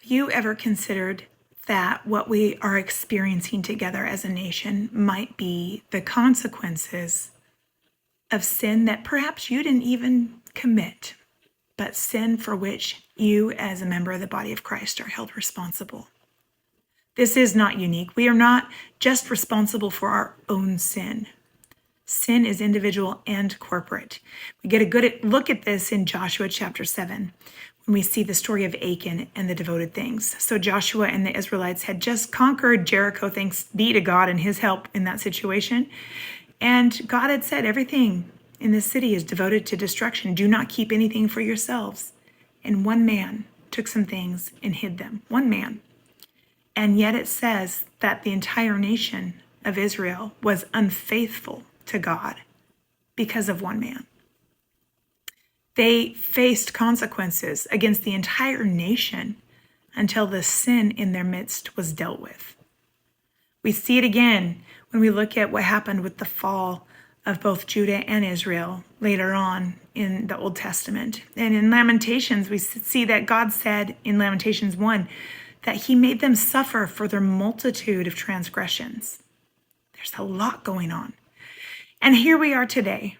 Have you ever considered that what we are experiencing together as a nation might be the consequences of sin that perhaps you didn't even commit, but sin for which you as a member of the body of Christ are held responsible? This is not unique. We are not just responsible for our own sin. Sin is individual and corporate. We get a good look at this in Joshua chapter 7, when we see the story of Achan and the devoted things. So Joshua and the Israelites had just conquered Jericho, thanks be to God and his help in that situation. And God had said, everything in this city is devoted to destruction. Do not keep anything for yourselves. And one man took some things and hid them. One man. And yet it says that the entire nation of Israel was unfaithful to God because of one man. They faced consequences against the entire nation until the sin in their midst was dealt with. We see it again when we look at what happened with the fall of both Judah and Israel later on in the Old Testament. And in Lamentations, we see that God said in Lamentations 1 that he made them suffer for their multitude of transgressions. There's a lot going on. And here we are today,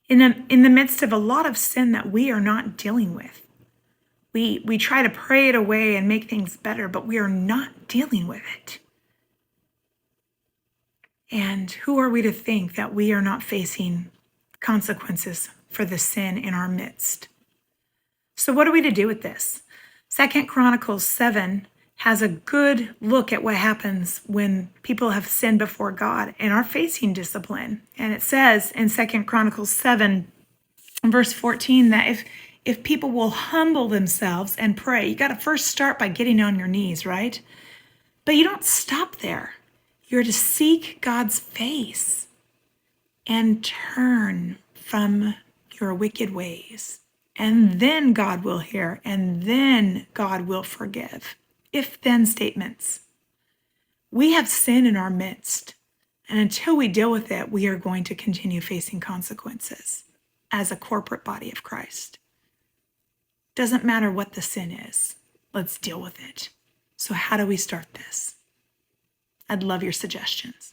in the midst of a lot of sin that we are not dealing with. We try to pray it away and make things better, but we are not dealing with it. And who are we to think that we are not facing consequences for the sin in our midst? So what are we to do with this? 2 Chronicles 7 has a good look at what happens when people have sinned before God and are facing discipline. And it says in 2 Chronicles 7, verse 14, that if people will humble themselves and pray, you got to first start by getting on your knees, right? But you don't stop there. You're to seek God's face and turn from your wicked ways. And then God will hear, and then God will forgive. If-then statements. We have sin in our midst, and until we deal with it, we are going to continue facing consequences as a corporate body of Christ. Doesn't matter what the sin is, let's deal with it. So how do we start this? I'd love your suggestions.